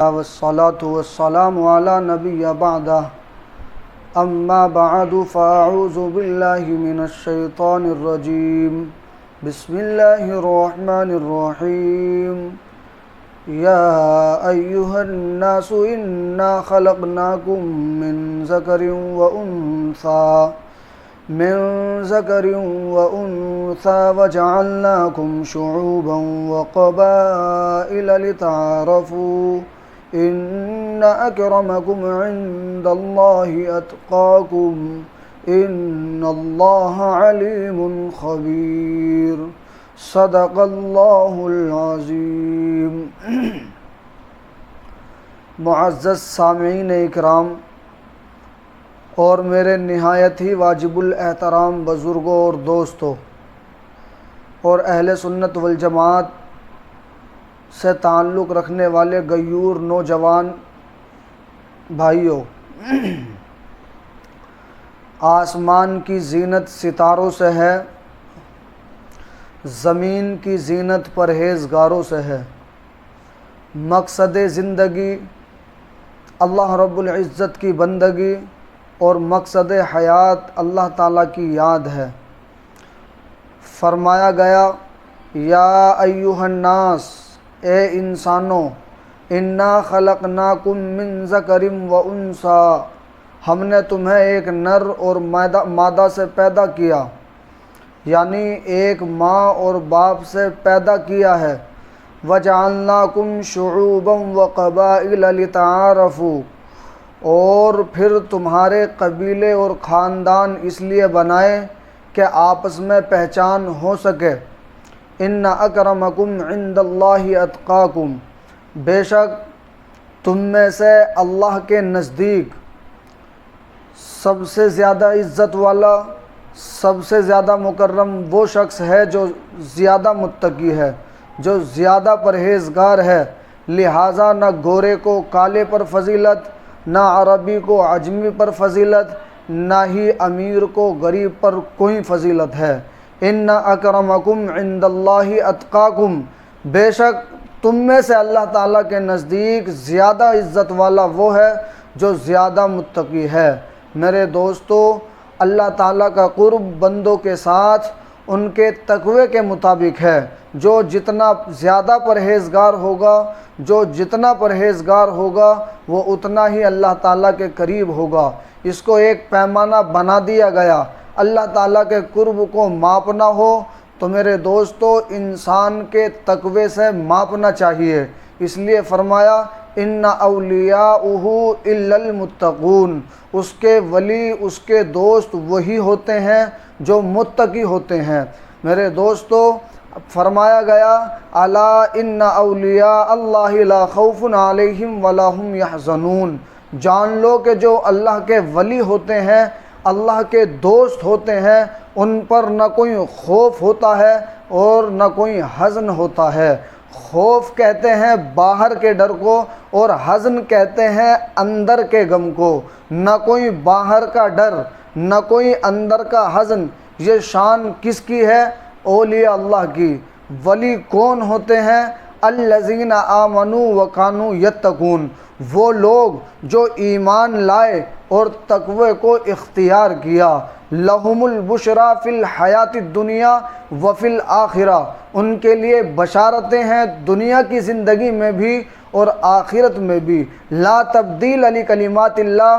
والصلاة والسلام على نبي بعده أما بعد فأعوذ بالله من الشيطان الرجيم بسم الله الرحمن الرحيم يا أيها الناس إنا خلقناكم من ذكر وأنثى وجعلناكم شعوبا وقبائل لتعارفوا إن أكرمكم عند الله أتقاكم إن الله عليم خبير صدق اللہ العظیم۔ معزز سامعین اکرام اور میرے نہایت ہی واجب الاحترام بزرگوں اور دوستوں اور اہل سنت والجماعت سے تعلق رکھنے والے غیور نوجوان بھائیوں، آسمان کی زینت ستاروں سے ہے، زمین کی زینت پرہیزگاروں سے ہے۔ مقصد زندگی اللہ رب العزت کی بندگی اور مقصد حیات اللہ تعالیٰ کی یاد ہے۔ فرمایا گیا یا ایھا الناس، اے انسانوں، انا خلقناکم من ذکر و انثی، ہم نے تمہیں ایک نر اور مادہ سے پیدا کیا، یعنی ایک ماں اور باپ سے پیدا کیا ہے۔ وَجَعَلْنَاكُمْ شُعُوبًا وَقَبَائِلَ لِتَعَارَفُوا، اور پھر تمہارے قبیلے اور خاندان اس لیے بنائے کہ آپس میں پہچان ہو سکے۔ إِنَّ أَكْرَمَكُمْ عِندَ اللَّهِ أَتْقَاكُمْ، بے شک تم میں سے اللہ کے نزدیک سب سے زیادہ عزت والا، سب سے زیادہ مکرم وہ شخص ہے جو زیادہ متقی ہے، جو زیادہ پرہیزگار ہے۔ لہٰذا نہ گورے کو کالے پر فضیلت، نہ عربی کو عجمی پر فضیلت، نہ ہی امیر کو غریب پر کوئی فضیلت ہے۔ ان اکرمکم عند اللہ اتقاکم، بے شک تم میں سے اللہ تعالیٰ کے نزدیک زیادہ عزت والا وہ ہے جو زیادہ متقی ہے۔ میرے دوستو، اللہ تعالیٰ کا قرب بندوں کے ساتھ ان کے تقوی کے مطابق ہے۔ جو جتنا زیادہ پرہیزگار ہوگا، وہ اتنا ہی اللہ تعالیٰ کے قریب ہوگا۔ اس کو ایک پیمانہ بنا دیا گیا۔ اللہ تعالیٰ کے قرب کو ماپنا ہو تو میرے دوستو انسان کے تقوی سے ماپنا چاہیے۔ اس لیے فرمایا ان اولیاءہ الا المتقون، اس کے ولی، اس کے دوست وہی ہوتے ہیں جو متقی ہوتے ہیں۔ میرے دوستو فرمایا گیا الا ان اولیاء اللہ لا خوف علیہم ولا هم یحزنون، جان لو کہ جو اللہ کے ولی ہوتے ہیں، اللہ کے دوست ہوتے ہیں، ان پر نہ کوئی خوف ہوتا ہے اور نہ کوئی حزن ہوتا ہے۔ خوف کہتے ہیں باہر کے ڈر کو اور حزن کہتے ہیں اندر کے غم کو۔ نہ کوئی باہر کا ڈر، نہ کوئی اندر کا حزن۔ یہ شان کس کی ہے؟ اولیاء اللہ کی۔ ولی کون ہوتے ہیں؟ الذین آمنوا وکانوا یتقون، وہ لوگ جو ایمان لائے اور تقوی کو اختیار کیا۔ لہم البشریٰ فی الحیات الدنیا وفی الآخرہ، ان کے لیے بشارتیں ہیں دنیا کی زندگی میں بھی اور آخرت میں بھی۔ لا تبدیل لکلمات اللہ،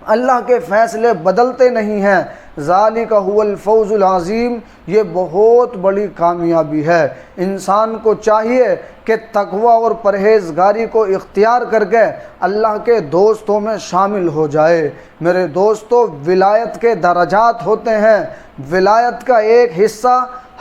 اللہ کے فیصلے بدلتے نہیں ہیں۔ ذالک هو الفوز العظیم، یہ بہت بڑی کامیابی ہے۔ انسان کو چاہیے کہ تقوی اور پرہیزگاری کو اختیار کر کے اللہ کے دوستوں میں شامل ہو جائے۔ میرے دوستوں، ولایت کے درجات ہوتے ہیں۔ ولایت کا ایک حصہ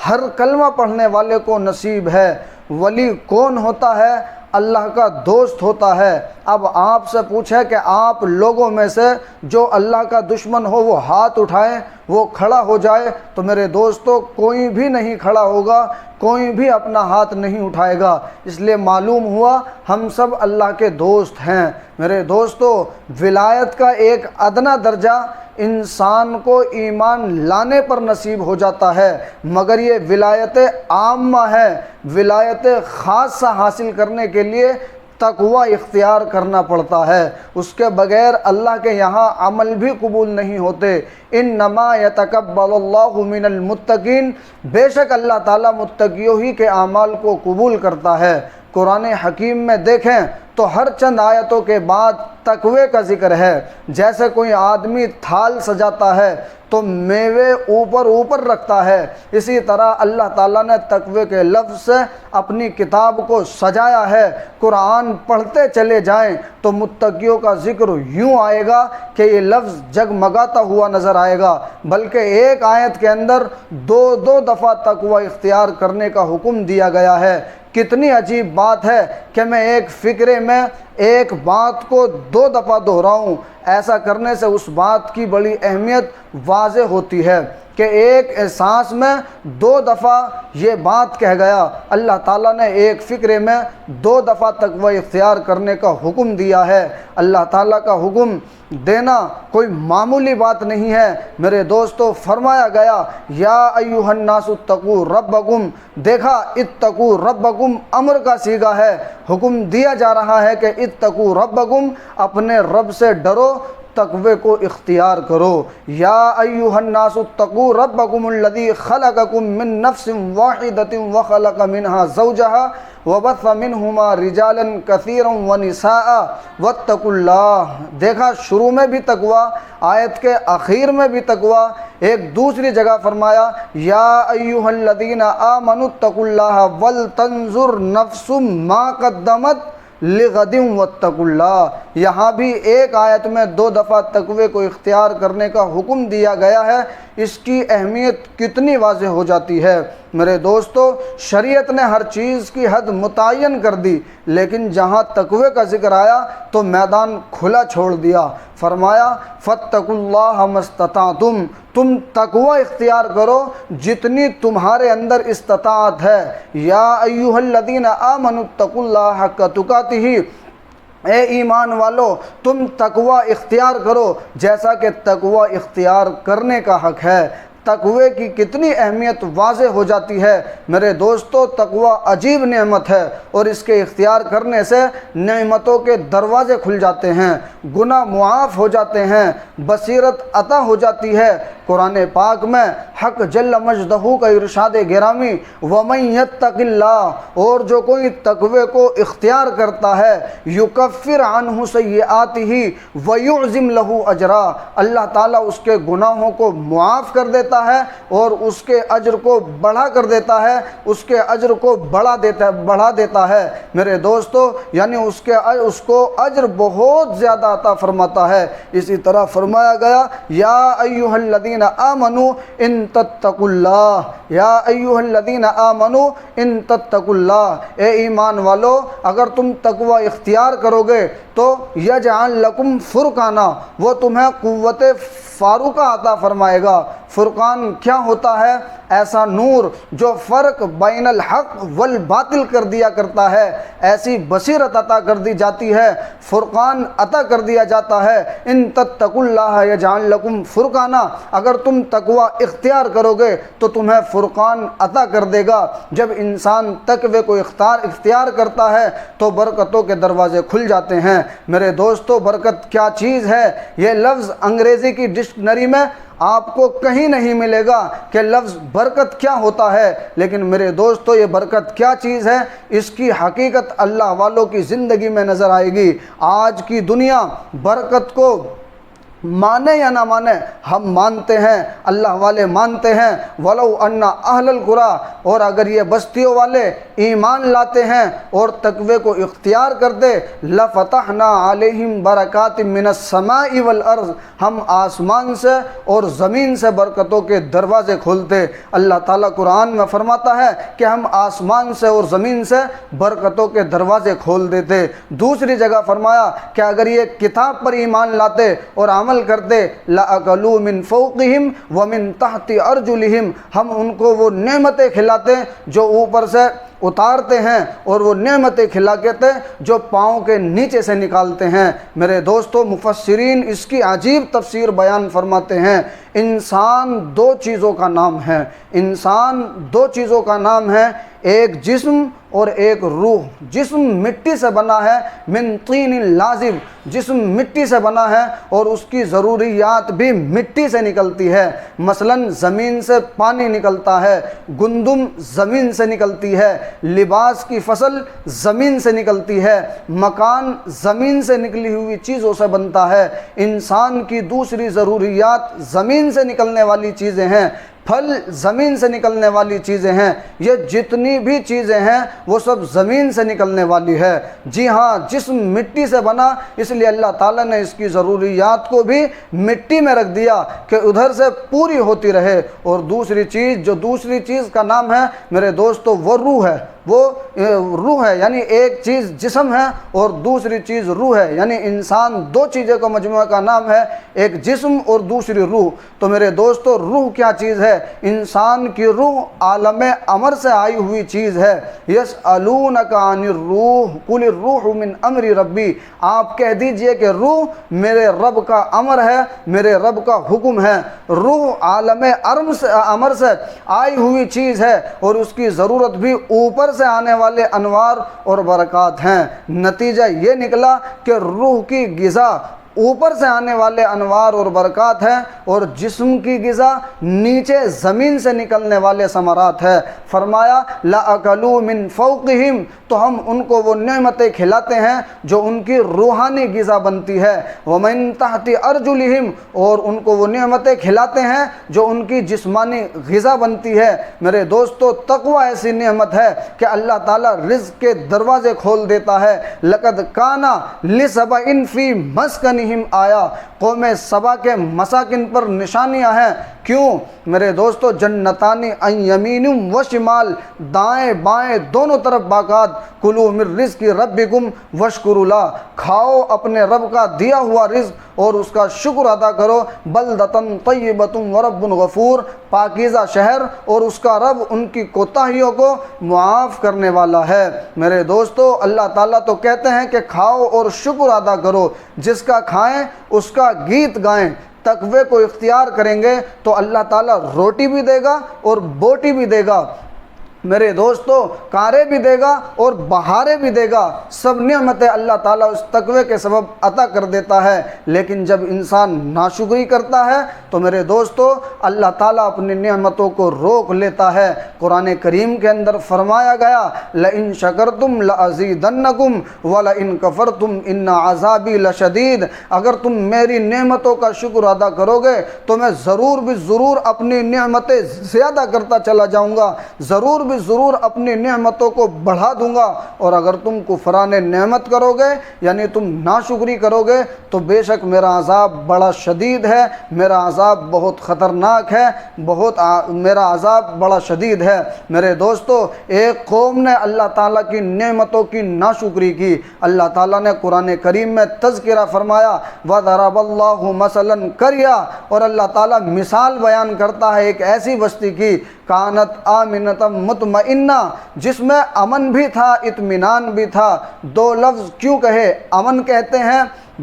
ہر کلمہ پڑھنے والے کو نصیب ہے۔ ولی کون ہوتا ہے؟ اللہ کا دوست ہوتا ہے۔ اب آپ سے پوچھیں کہ آپ لوگوں میں سے جو اللہ کا دشمن ہو وہ ہاتھ اٹھائیں، وہ کھڑا ہو جائے، تو میرے دوستو کوئی بھی نہیں کھڑا ہوگا، کوئی بھی اپنا ہاتھ نہیں اٹھائے گا۔ اس لیے معلوم ہوا ہم سب اللہ کے دوست ہیں۔ میرے دوستو، ولایت کا ایک ادنا درجہ انسان کو ایمان لانے پر نصیب ہو جاتا ہے، مگر یہ ولایت عامہ ہے۔ ولایت خاصہ حاصل کرنے کے لیے تقوی اختیار کرنا پڑتا ہے، اس کے بغیر اللہ کے یہاں عمل بھی قبول نہیں ہوتے۔ انما یتقبل اللہ من المتقین، بے شک اللہ تعالیٰ متقیوں ہی کے اعمال کو قبول کرتا ہے۔ قرآن حکیم میں دیکھیں تو ہر چند آیتوں کے بعد تقوی کا ذکر ہے۔ جیسے کوئی آدمی تھال سجاتا ہے تو میوے اوپر رکھتا ہے، اسی طرح اللہ تعالیٰ نے تقوی کے لفظ سے اپنی کتاب کو سجایا ہے۔ قرآن پڑھتے چلے جائیں تو متقیوں کا ذکر یوں آئے گا کہ یہ لفظ جگمگاتا ہوا نظر آئے گا، بلکہ ایک آیت کے اندر دو دفعہ تقوی اختیار کرنے کا حکم دیا گیا ہے۔ کتنی عجیب بات ہے کہ میں ایک فقرے میں ایک بات کو 2 دفعہ دہراؤں۔ ایسا کرنے سے اس بات کی بڑی اہمیت واضح ہوتی ہے کہ ایک سانس میں 2 دفعہ یہ بات کہہ گیا۔ اللہ تعالیٰ نے ایک فقرے میں 2 دفعہ تقوی اختیار کرنے کا حکم دیا ہے۔ اللہ تعالیٰ کا حکم دینا کوئی معمولی بات نہیں ہے میرے دوستو۔ فرمایا گیا یا ایھا الناس اتقوا ربکم، دیکھا اتقوا ربکم امر کا صیغہ ہے، حکم دیا جا رہا ہے کہ اتقوا ربکم، اپنے رب سے ڈرو، تقوی کو اختیار کرو۔ یا ایھا الناس اتقوا ربکم الذی خلقکم من نفس واحدۃ وخلق منها زوجها وبث منہما رجالا کثیرا ونساء واتقوا اللہ۔ دیکھا شروع میں بھی تقوی، آیت کے اخیر میں بھی تقوی، ایک دوسری جگہ فرمایا یا ایھا الذین آمنوا اتقوا اللہ ولتنظر نفس ما قدمت لغد واتقوا اللہ۔ یہاں بھی ایک آیت میں 2 دفعہ تقوی کو اختیار کرنے کا حکم دیا گیا ہے۔ اس کی اہمیت کتنی واضح ہو جاتی ہے میرے دوستو۔ شریعت نے ہر چیز کی حد متعین کر دی، لیکن جہاں تقوی کا ذکر آیا تو میدان کھلا چھوڑ دیا۔ فرمایا فاتقوا اللہ ما استطعتم، تم تقوی اختیار کرو جتنی تمہارے اندر استطاعت ہے۔ یا ایھا الذین آمنوا اتقوا اللہ حق تقاتہ، اے ایمان والو تم تقوی اختیار کرو جیسا کہ تقوی اختیار کرنے کا حق ہے۔ تقوی کی کتنی اہمیت واضح ہو جاتی ہے میرے دوستو۔ تقوی عجیب نعمت ہے اور اس کے اختیار کرنے سے نعمتوں کے دروازے کھل جاتے ہیں، گناہ معاف ہو جاتے ہیں، بصیرت عطا ہو جاتی ہے۔ قرآن پاک میں حق جل مجدہ کا ارشاد گرامی وَمَن يَتَّقِ اللَّهَ، اور جو کوئی تقوی کو اختیار کرتا ہے یکفر عنہ سیئاتہ ویعظم لہ اجرا، اللہ تعالیٰ اس کے گناہوں کو معاف کر دیتا ہے اور اس کے اجر کو بڑھا کر دیتا ہے، اس کے اجر کو بڑھا دیتا ہے میرے دوستو، یعنی اس کو اجر بہت زیادہ عطا فرماتا ہے۔ اسی طرح فرمایا گیا یا ایھا الذین آمنوا ان تتقوا اللہ، یا ایھا الذین آمنوا ان تتقوا اللہ، اے ایمان والو اگر تم تقوی اختیار کرو گے تو یجعل لکم فرقانا، وہ تمہیں قوت فاروقہ عطا فرمائے گا۔ فرقان کیا ہوتا ہے؟ ایسا نور جو فرق بین الحق والباطل کر دیا کرتا ہے، ایسی بصیرت عطا کر دی جاتی ہے، فرقان عطا کر دیا جاتا ہے۔ ان تتقوا اللہ یجعل لکم فرقانا، اگر تم تقوی اختیار کرو گے تو تمہیں فرقان عطا کر دے گا۔ جب انسان تقوی کو اختیار کرتا ہے تو برکتوں کے دروازے کھل جاتے ہیں میرے دوستو۔ برکت کیا چیز ہے؟ یہ لفظ انگریزی کی ڈکشنری میں آپ کو کہیں نہیں ملے گا کہ لفظ برکت کیا ہوتا ہے، لیکن میرے دوستو یہ برکت کیا چیز ہے اس کی حقیقت اللہ والوں کی زندگی میں نظر آئے گی۔ آج کی دنیا برکت کو مانے یا نہ مانے ہم مانتے ہیں، اللہ والے مانتے ہیں۔ وَلَوْ أَنَّ أَهْلَ الْقُرَىٰ، اور اگر یہ بستیوں والے ایمان لاتے ہیں اور تقوی کو اختیار کرتے، لَفَتَحْنَا عَلَيْهِمْ بَرَكَاتٍ مِّنَ السَّمَاءِ وَالْأَرْضِ، ہم آسمان سے اور زمین سے برکتوں کے دروازے کھولتے۔ اللہ تعالیٰ قرآن میں فرماتا ہے کہ ہم آسمان سے اور زمین سے برکتوں کے دروازے کھول دیتے۔ دوسری جگہ فرمایا کہ اگر یہ کتاب پر ایمان لاتے اور عمل کرتے لَأَكَلُوا مِن فَوْقِهِمْ وَمِن تَحْتِ أَرْجُلِهِمْ، ہم ان کو وہ نعمتیں کھلاتے جو اوپر سے اتارتے ہیں اور وہ نعمتیں کھلاتے جو پاؤں کے نیچے سے نکالتے ہیں۔ میرے دوستو مفسرین اس کی عجیب تفسیر بیان فرماتے ہیں۔ انسان دو چیزوں کا نام ہے، انسان دو چیزوں کا نام ہے، ایک جسم اور ایک روح۔ جسم مٹی سے بنا ہے، من طین لازم، جسم مٹی سے بنا ہے اور اس کی ضروریات بھی مٹی سے نکلتی ہے۔ مثلا زمین سے پانی نکلتا ہے، گندم زمین سے نکلتی ہے، لباس کی فصل زمین سے نکلتی ہے، مکان زمین سے نکلی ہوئی چیزوں سے بنتا ہے۔ انسان کی دوسری ضروریات زمین سے نکلنے والی چیزیں ہیں، پھل زمین سے نکلنے والی چیزیں ہیں، یہ جتنی بھی چیزیں ہیں وہ سب زمین سے نکلنے والی ہے۔ جی ہاں، جسم مٹی سے بنا، اس لیے اللہ تعالیٰ نے اس کی ضروریات کو بھی مٹی میں رکھ دیا کہ ادھر سے پوری ہوتی رہے۔ اور دوسری چیز کا نام ہے میرے دوستو وہ روح ہے، وہ روح ہے، یعنی ایک چیز جسم ہے اور دوسری چیز روح ہے، یعنی انسان دو چیزوں کا مجموعہ کا نام ہے، ایک جسم اور دوسری روح۔ تو میرے دوستو روح کیا چیز ہے؟ انسان کی روح عالم امر سے آئی ہوئی چیز ہے۔ یسألونک عن الروح قل الروح من امر ربی، آپ کہہ دیجئے کہ روح میرے رب کا امر ہے، میرے رب کا حکم ہے۔ روح عالم امر سے آئی ہوئی چیز ہے اور اس کی ضرورت بھی اوپر سے آنے والے انوار اور برکات ہیں۔ نتیجہ یہ نکلا کہ روح کی غذا اوپر سے آنے والے انوار اور برکات ہیں اور جسم کی غذا نیچے زمین سے نکلنے والے ثمرات ہے۔ فرمایا لَأَكَلُوا مِن فَوْقِهِمْ، تو ہم ان کو وہ نعمتیں کھلاتے ہیں جو ان کی روحانی غذا بنتی ہے، وَمِن تَحْتِ أَرْجُلِهِمْ، اور ان کو وہ نعمتیں کھلاتے ہیں جو ان کی جسمانی غذا بنتی ہے۔ میرے دوستو تقوی ایسی نعمت ہے کہ اللہ تعالیٰ رزق کے دروازے کھول دیتا ہے۔ لَقَدْ كَانَ لِسَبَإٍ فِي مَسْكَنِهِمْ آیا، قوم سبا کے مساکن پر نشانیاں ہیں۔ کیوں میرے دوستو؟ جنتانی عن یمین و شمال، دائیں بائیں دونوں طرف باغات، کلوا من رزق ربکم واشکروا لہ، کھاؤ اپنے رب کا دیا ہوا رزق اور اس کا شکر ادا کرو۔ بلدۃ طیبۃ ورب غفور، پاکیزہ شہر اور اس کا رب ان کی کوتاہیوں کو معاف کرنے والا ہے۔ میرے دوستو اللہ تعالیٰ تو کہتے ہیں کہ کھاؤ اور شکر ادا کرو، جس کا کھائیں اس کا گیت گائیں۔ تقوی کو اختیار کریں گے تو اللہ تعالیٰ روٹی بھی دے گا اور بوٹی بھی دے گا، میرے دوستو کارے بھی دے گا اور بہارے بھی دے گا، سب نعمتیں اللہ تعالیٰ اس تقوی کے سبب عطا کر دیتا ہے۔ لیکن جب انسان ناشکری کرتا ہے تو میرے دوستو اللہ تعالیٰ اپنی نعمتوں کو روک لیتا ہے۔ قرآن کریم کے اندر فرمایا گیا لَإِن شَكَرْتُمْ لَأَزِيدَنَّكُمْ وَلَإِن كَفَرْتُمْ إِنَّ عَذَابِي لَشَدِيدٌ، اگر تم میری نعمتوں کا شکر ادا کرو گے تو میں ضرور اپنی نعمتیں زیادہ کرتا چلا جاؤں گا، ضرور اپنی نعمتوں کو بڑھا دوں گا، اور اگر تم کفران نعمت کرو گے یعنی تم ناشکری کرو گے تو بے شک میرا عذاب بڑا شدید ہے، میرا عذاب بہت خطرناک ہے، میرا عذاب بڑا شدید ہے۔ میرے دوستو ایک قوم نے اللہ تعالیٰ کی نعمتوں کی ناشکری کی، اللہ تعالیٰ نے قرآن کریم میں تذکرہ فرمایا وَضَرَبَ اللَّهُ مَثَلًا قَرْيَةً، اور اللہ تعالیٰ مثال بیان کرتا ہے ایک ایسی بستی کی کانت آمنۃ مطمئنہ، جس میں امن بھی تھا اطمینان بھی تھا۔ دو لفظ کیوں کہے؟ امن کہتے ہیں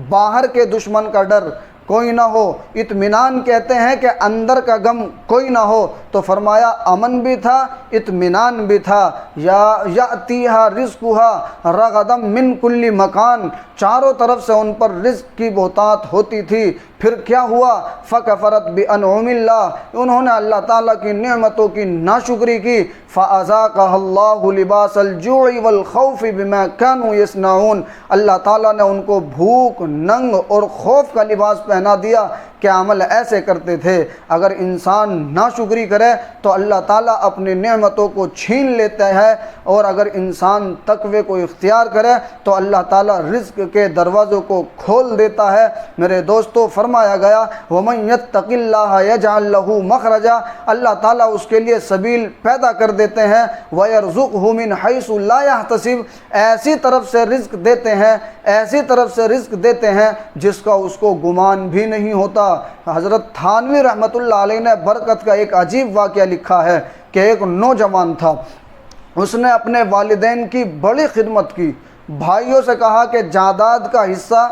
باہر کے دشمن کا ڈر کوئی نہ ہو، اطمینان کہتے ہیں کہ اندر کا غم کوئی نہ ہو، تو فرمایا امن بھی تھا اطمینان بھی تھا۔ یاتیہا رزقہا رغدا من کل مکان، چاروں طرف سے ان پر رزق کی بہتات ہوتی تھی۔ پھر کیا ہوا؟ فکفرت بانعم اللہ، انہوں نے اللہ تعالیٰ کی نعمتوں کی ناشکری کی۔ فاذاقها اللہ لباس الجوع والخوف بما كانوا يصنعون، اللہ تعالیٰ نے ان کو بھوک ننگ اور خوف کا لباس پہنا دیا کہ عمل ایسے کرتے تھے۔ اگر انسان ناشکری کرے تو اللہ تعالیٰ اپنی نعمتوں کو چھین لیتا ہے، اور اگر انسان تقوی کو اختیار کرے تو اللہ تعالیٰ رزق کے دروازوں کو کھول دیتا ہے۔ میرے دوستو فرمایا گیا وَمَن يَتَّقِ اللَّهَ يَجْعَلْ لَهُ مَخْرَجًا، اللہ تعالیٰ اس کے لیے سبیل پیدا کر دیتے ہیں، وَيَرْزُقْهُ مِنْ حَيْثُ لَا يَحْتَسِبُ، ایسی طرف سے رزق دیتے ہیں، ایسی طرف سے رزق دیتے ہیں جس کا اس کو گمان بھی نہیں ہوتا۔ حضرت تھانوی رحمۃ اللہ علیہ نے برکت کا ایک عجیب واقعہ لکھا ہے کہ ایک نوجوان تھا، اس نے اپنے والدین کی بڑی خدمت کی، بھائیوں سے کہا کہ جائیداد کا حصہ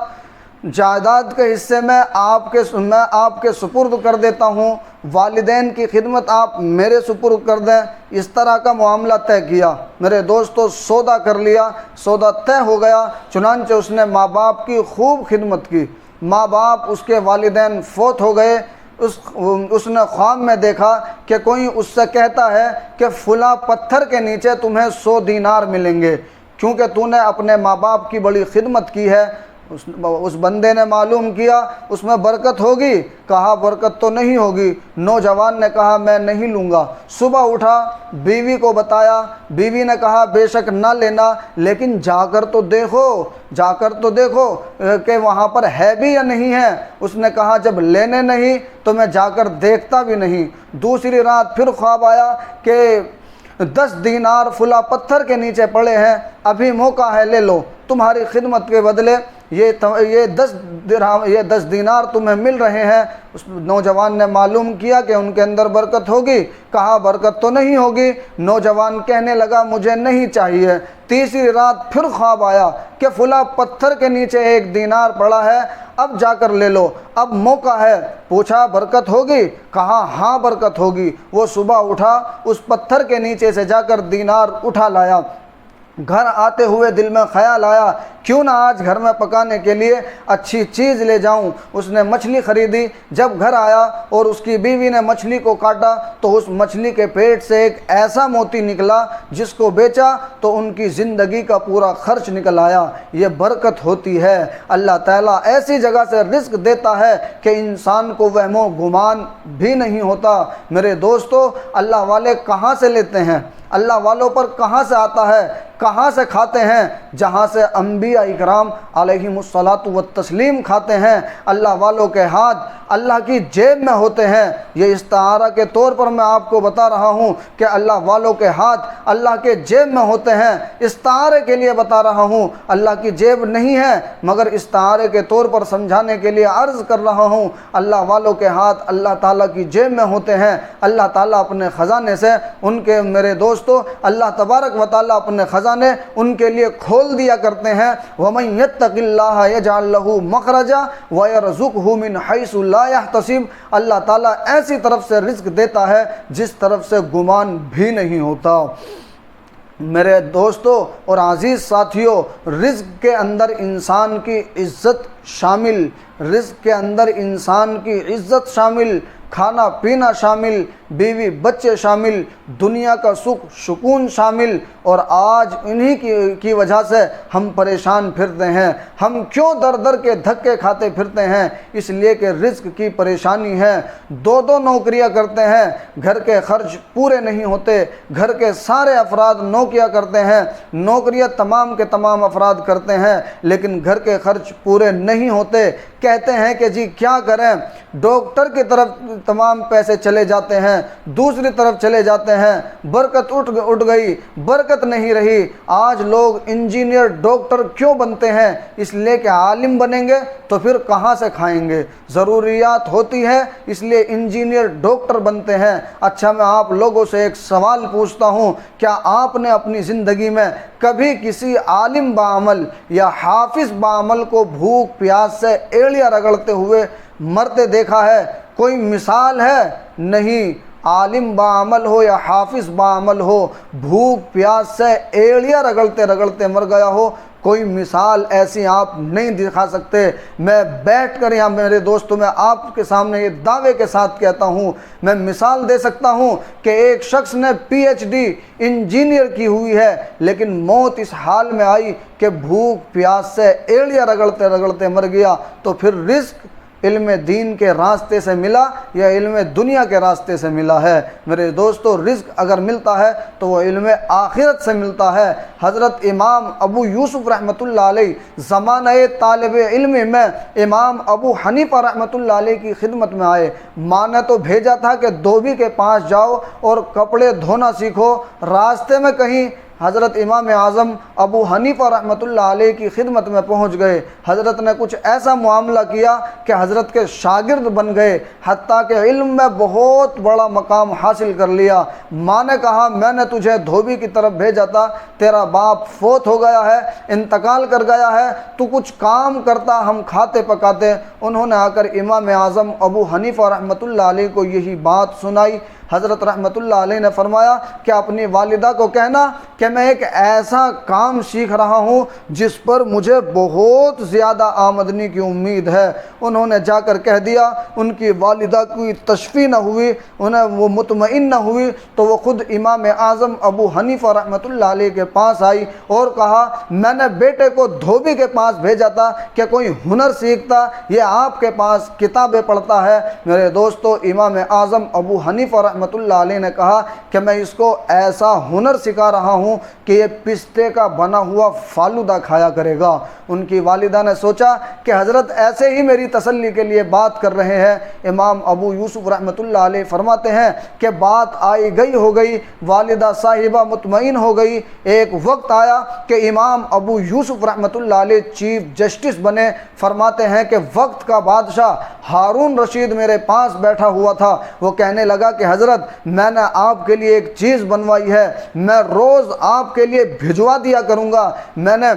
جائیداد کے حصے میں آپ کے سپرد کر دیتا ہوں، والدین کی خدمت آپ میرے سپرد کر دیں۔ اس طرح کا معاملہ طے کیا۔ میرے دوستو سودا کر لیا، سودا طے ہو گیا، چنانچہ اس نے ماں باپ کی خوب خدمت کی۔ ماں باپ اس کے والدین فوت ہو گئے۔ اس نے خواب میں دیکھا کہ کوئی اس سے کہتا ہے کہ فلاں پتھر کے نیچے تمہیں 100 دینار ملیں گے کیونکہ تو نے اپنے ماں باپ کی بڑی خدمت کی ہے۔ اس بندے نے معلوم کیا اس میں برکت ہوگی، کہا برکت تو نہیں ہوگی۔ نوجوان نے کہا میں نہیں لوں گا۔ صبح اٹھا، بیوی کو بتایا، بیوی نے کہا بے شک نہ لینا، لیکن جا کر تو دیکھو کہ وہاں پر ہے بھی یا نہیں ہے۔ اس نے کہا جب لینے نہیں تو میں جا کر دیکھتا بھی نہیں۔ دوسری رات پھر خواب آیا کہ 10 دینار فلاں پتھر کے نیچے پڑے ہیں، ابھی موقع ہے، لے لو، تمہاری خدمت کے بدلے یہ 10 دینار تمہیں مل رہے ہیں۔ اس نوجوان نے معلوم کیا کہ ان کے اندر برکت ہوگی، کہا برکت تو نہیں ہوگی۔ نوجوان کہنے لگا مجھے نہیں چاہیے۔ تیسری رات پھر خواب آیا کہ فلاں پتھر کے نیچے 1 دینار پڑا ہے، اب جا کر لے لو، اب موقع ہے۔ پوچھا برکت ہوگی؟ کہا ہاں برکت ہوگی۔ وہ صبح اٹھا، اس پتھر کے نیچے سے جا کر دینار اٹھا لایا۔ گھر آتے ہوئے دل میں خیال آیا کیوں نہ آج گھر میں پکانے کے لیے اچھی چیز لے جاؤں۔ اس نے مچھلی خریدی۔ جب گھر آیا اور اس کی بیوی نے مچھلی کو کاٹا تو اس مچھلی کے پیٹ سے ایک ایسا موتی نکلا جس کو بیچا تو ان کی زندگی کا پورا خرچ نکل آیا۔ یہ برکت ہوتی ہے۔ اللہ تعالیٰ ایسی جگہ سے رزق دیتا ہے کہ انسان کو وہم و گمان بھی نہیں ہوتا۔ میرے دوستو اللہ والے کہاں سے لیتے ہیں؟ اللہ والوں پر کہاں سے آتا ہے؟ کہاں سے کھاتے ہیں؟ جہاں سے انبیاء اکرام علیہم الصلاۃ والتسلیم کھاتے ہیں۔ اللہ والوں کے ہاتھ اللہ کی جیب میں ہوتے ہیں۔ یہ استعارہ کے طور پر میں آپ کو بتا رہا ہوں کہ اللہ والوں کے ہاتھ اللہ کے جیب میں ہوتے ہیں۔ استعارے کے لیے بتا رہا ہوں، اللہ کی جیب نہیں ہے، مگر استعارے کے طور پر سمجھانے کے لیے عرض کر رہا ہوں۔ اللہ والوں کے ہاتھ اللہ تعالیٰ کی جیب میں ہوتے ہیں۔ اللہ تعالیٰ اپنے خزانے سے ان کے میرے دوستو اللہ تبارک و تعالیٰ اپنے خزانے ان کے لیے کھول دیا کرتے ہیں۔ وَمَن يَتَّقِ اللَّهَ يَجْعَل لَّهُ مَخْرَجًا وَيَرْزُقْهُ مِنْ حَيْثُ لَا يَحْتَسِبُ۔ اللہ تعالیٰ ایسی طرف سے رزق دیتا ہے جس طرف سے گمان بھی نہیں ہوتا۔ میرے دوستو اور عزیز ساتھیوں، رزق کے اندر انسان کی عزت شامل، رزق کے اندر انسان کی عزت شامل، کھانا پینا شامل، بیوی بچے شامل، دنیا کا سکھ سکون شامل۔ اور آج انہی کی وجہ سے ہم پریشان پھرتے ہیں۔ ہم کیوں در در کے دھکے کھاتے پھرتے ہیں؟ اس لیے کہ رزق کی پریشانی ہے۔ 2 نوکریاں کرتے ہیں، گھر کے خرچ پورے نہیں ہوتے۔ گھر کے سارے افراد نوکریاں کرتے ہیں، نوکریاں تمام کے تمام افراد کرتے ہیں، لیکن گھر کے خرچ پورے نہیں ہوتے۔ کہتے ہیں کہ جی کیا کریں، ڈاکٹر کی طرف تمام پیسے چلے جاتے ہیں، دوسری طرف چلے جاتے ہیں، برکت اٹھ گئی، برکت نہیں رہی۔ آج لوگ انجینئر ڈاکٹر کیوں بنتے ہیں؟ اس لیے کہ عالم بنیں گے تو پھر کہاں سے کھائیں گے؟ ضروریات ہوتی ہے اس لیے انجینئر ڈاکٹر بنتے ہیں۔ اچھا میں آپ لوگوں سے ایک سوال پوچھتا ہوں، کیا آپ نے اپنی زندگی میں کبھی کسی عالم بعمل یا حافظ بعمل کو بھوک پیاس سے ایڑیاں رگڑتے ہوئے مرتے دیکھا ہے؟ کوئی مثال ہے؟ نہیں۔ عالم بعمل ہو یا حافظ بعمل ہو، بھوک پیاس سے ایڑیاں رگڑتے رگڑتے مر گیا ہو، کوئی مثال ایسی آپ نہیں دکھا سکتے۔ میں بیٹھ کر یہاں میرے دوستوں میں آپ کے سامنے یہ دعوے کے ساتھ کہتا ہوں، میں مثال دے سکتا ہوں کہ ایک شخص نے PhD انجینئر کی ہوئی ہے، لیکن موت اس حال میں آئی کہ بھوک پیاس سے ایڑیاں رگڑتے رگڑتے مر گیا۔ تو پھر رزق علم دین کے راستے سے ملا یا علم دنیا کے راستے سے ملا ہے؟ میرے دوستو رزق اگر ملتا ہے تو وہ علم آخرت سے ملتا ہے۔ حضرت امام ابو یوسف رحمۃ اللہ علیہ زمانہ طالب علم میں امام ابو حنیفہ رحمۃ اللہ علیہ کی خدمت میں آئے۔ ماں نے تو بھیجا تھا کہ دھوبی کے پاس جاؤ اور کپڑے دھونا سیکھو، راستے میں کہیں حضرت امام اعظم ابو حنیفہ رحمۃ اللہ علیہ کی خدمت میں پہنچ گئے۔ حضرت نے کچھ ایسا معاملہ کیا کہ حضرت کے شاگرد بن گئے، حتیٰ کہ علم میں بہت بڑا مقام حاصل کر لیا۔ ماں نے کہا میں نے تجھے دھوبی کی طرف بھیجا تھا، تیرا باپ فوت ہو گیا ہے، انتقال کر گیا ہے، تو کچھ کام کرتا، ہم کھاتے پکاتے۔ انہوں نے آ کر امام اعظم ابو حنیفہ رحمۃ اللہ علیہ کو یہی بات سنائی۔ حضرت رحمۃ اللہ علیہ نے فرمایا کہ اپنی والدہ کو کہنا کہ میں ایک ایسا کام سیکھ رہا ہوں جس پر مجھے بہت زیادہ آمدنی کی امید ہے۔ انہوں نے جا کر کہہ دیا، ان کی والدہ کوئی تشفی نہ ہوئی، انہیں وہ مطمئن نہ ہوئی، تو وہ خود امام اعظم ابو حنیفہ رحمۃ اللہ علیہ کے پاس آئی اور کہا میں نے بیٹے کو دھوبی کے پاس بھیجا تھا کہ کوئی ہنر سیکھتا، یہ آپ کے پاس کتابیں پڑھتا ہے۔ میرے دوستو، امام اعظم ابو حنیفہ رحمۃ اللہ علیہ نے کہا کہ میں اس کو ایسا ہنر سکھا رہا ہوں کہ یہ پستے کا بنا ہوا فالودہ کھایا کرے گا۔ ان کی والدہ نے سوچا کہ حضرت ایسے ہی میری تسلی کے لیے بات کر رہے ہیں۔ امام ابو یوسف رحمۃ اللہ علیہ فرماتے ہیں کہ بات آئی گئی ہو گئی، والدہ صاحبہ مطمئن ہو گئی۔ ایک وقت آیا کہ امام ابو یوسف رحمۃ اللہ علیہ چیف جسٹس بنے۔ فرماتے ہیں کہ وقت کا بادشاہ ہارون رشید میرے پاس بیٹھا ہوا تھا۔ وہ کہنے لگا کہ حضرت میں نے آپ کے لیے ایک چیز بنوائی ہے، میں روز آپ کے لیے بھجوا دیا کروں گا۔ میں نے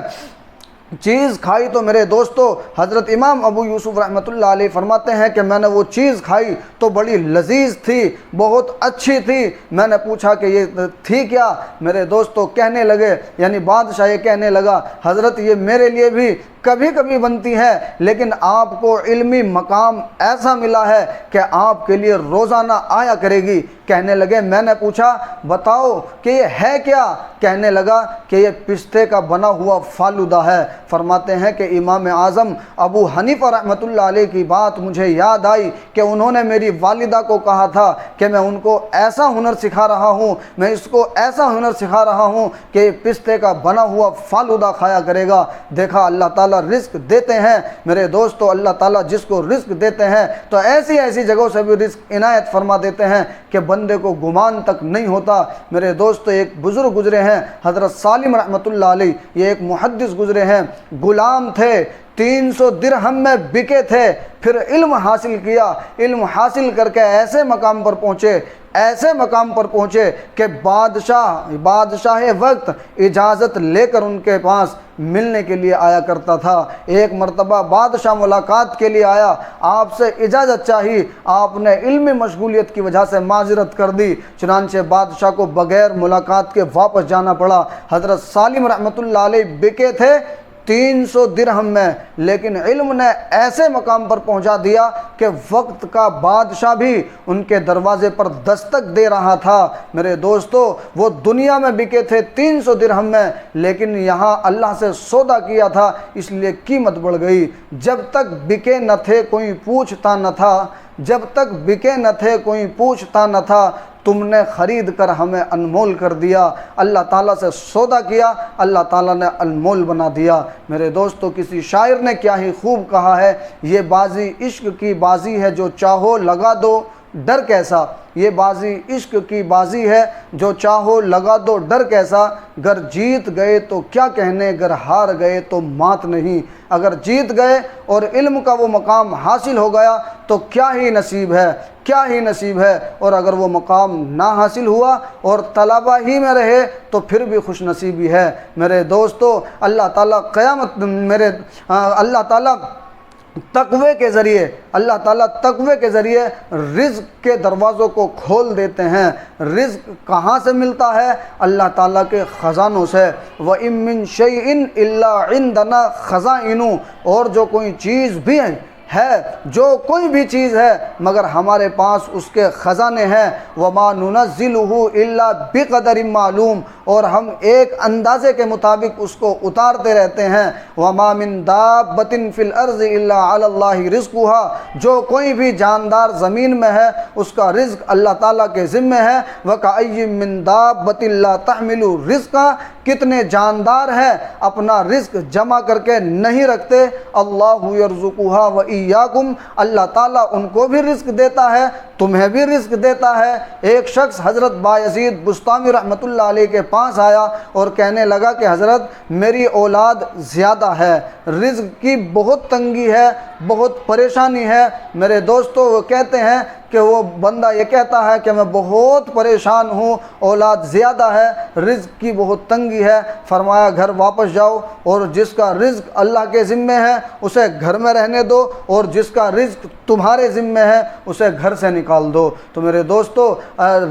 چیز کھائی تو میرے دوستو، حضرت امام ابو یوسف رحمۃ اللہ علیہ فرماتے ہیں کہ میں نے وہ چیز کھائی تو بڑی لذیذ تھی، بہت اچھی تھی۔ میں نے پوچھا کہ یہ تھی کیا؟ میرے دوستو کہنے لگے، یعنی بادشاہ یہ کہنے لگا، حضرت یہ میرے لیے بھی کبھی کبھی بنتی ہے، لیکن آپ کو علمی مقام ایسا ملا ہے کہ آپ کے لیے روزانہ آیا کرے گی۔ کہنے لگے، میں نے پوچھا بتاؤ کہ یہ ہے کیا؟ کہنے لگا کہ یہ پستے کا بنا ہوا فالودہ ہے۔ فرماتے ہیں کہ امام اعظم ابو حنیفہ رحمۃ اللہ علیہ کی بات مجھے یاد آئی کہ انہوں نے میری والدہ کو کہا تھا کہ میں ان کو ایسا ہنر سکھا رہا ہوں، میں اس کو ایسا ہنر سکھا رہا ہوں کہ یہ پستے کا بنا ہوا فالودہ کھایا کرے گا۔ دیکھا اللہ تعالیٰ رزق دیتے ہیں میرے دوستو، اللہ تعالیٰ جس کو رزق دیتے ہیں تو ایسی ایسی جگہوں سے بھی رزق عنایت فرما دیتے ہیں کہ بندے کو گمان تک نہیں ہوتا۔ میرے دوستو، ایک بزرگ گزرے ہیں حضرت سالم رحمۃ اللہ علیہ، یہ ایک محدث گزرے ہیں، غلام تھے، 300 درہم میں بکے تھے، پھر علم حاصل کیا، علم حاصل کر کے ایسے مقام پر پہنچے کہ بادشاہ وقت اجازت لے کر ان کے پاس ملنے کے لیے آیا کرتا تھا۔ ایک مرتبہ بادشاہ ملاقات کے لیے آیا، آپ سے اجازت چاہی، آپ نے علمی مشغولیت کی وجہ سے معذرت کر دی، چنانچہ بادشاہ کو بغیر ملاقات کے واپس جانا پڑا۔ حضرت سالم رحمۃ اللہ علیہ بکے تھے 300 درہم میں، لیکن علم نے ایسے مقام پر پہنچا دیا کہ وقت کا بادشاہ بھی ان کے دروازے پر دستک دے رہا تھا۔ میرے دوستو، وہ دنیا میں بکے تھے 300 درہم میں، لیکن یہاں اللہ سے سودا کیا تھا، اس لیے قیمت بڑھ گئی۔ جب تک بکے نہ تھے کوئی پوچھتا نہ تھا، جب تک بکے نہ تھے کوئی پوچھتا نہ تھا، تم نے خرید کر ہمیں انمول کر دیا۔ اللہ تعالیٰ سے سودا کیا، اللہ تعالیٰ نے انمول بنا دیا۔ میرے دوستو، کسی شاعر نے کیا ہی خوب کہا ہے، یہ بازی عشق کی بازی ہے جو چاہو لگا دو ڈر کیسا۔ یہ بازی عشق کی بازی ہے جو چاہو لگا دو ڈر کیسا، گر جیت گئے تو کیا کہنے، گر ہار گئے تو مات نہیں۔ اگر جیت گئے اور علم کا وہ مقام حاصل ہو گیا تو کیا ہی نصیب ہے، کیا ہی نصیب ہے، اور اگر وہ مقام نہ حاصل ہوا اور طلبہ ہی میں رہے تو پھر بھی خوش نصیبی ہے۔ میرے دوستو، اللہ تعالیٰ تقوی کے ذریعے رزق کے دروازوں کو کھول دیتے ہیں۔ رزق کہاں سے ملتا ہے؟ اللہ تعالیٰ کے خزانوں سے۔ وَإِن مِّن شَيْءٍ إِلَّا عِندَنَا خَزَائِنُ، اور جو کوئی چیز بھی ہے، جو کوئی بھی چیز ہے مگر ہمارے پاس اس کے خزانے ہیں۔ وَمَا نُنَزِّلُهُ إِلَّا بِقَدَرٍ معلوم، اور ہم ایک اندازے کے مطابق اس کو اتارتے رہتے ہیں۔ وَمَا مِن دَابَّةٍ فِي الْأَرْضِ إِلَّا عَلَى اللَّهِ رِزْقُهَا، جو کوئی بھی جاندار زمین میں ہے اس کا رزق اللہ تعالیٰ کے ذمے ہے۔ وَكَأَيٍّ مِّن دَابَّةٍ لَا تَحْمِلُ رِزْقَهَا، کتنے جاندار ہیں اپنا رزق جمع کر کے نہیں رکھتے۔ اللَّهُ يَرْزُقُهَا ایاکم، اللہ تعالیٰ ان کو بھی رزق دیتا ہے، تمہیں بھی رزق دیتا ہے۔ ایک شخص حضرت بایزید بستامی رحمۃ اللہ علیہ کے پاس آیا اور کہنے لگا کہ حضرت میری اولاد زیادہ ہے، رزق کی بہت تنگی ہے، بہت پریشانی ہے۔ میرے دوستو وہ کہتے ہیں کہ وہ بندہ یہ کہتا ہے کہ میں بہت پریشان ہوں، اولاد زیادہ ہے، رزق کی بہت تنگی ہے۔ فرمایا گھر واپس جاؤ اور جس کا رزق اللہ کے ذمے ہے اسے گھر میں رہنے دو، اور جس کا رزق تمہارے ذمے ہے اسے گھر سے نکال دو۔ تو میرے دوستو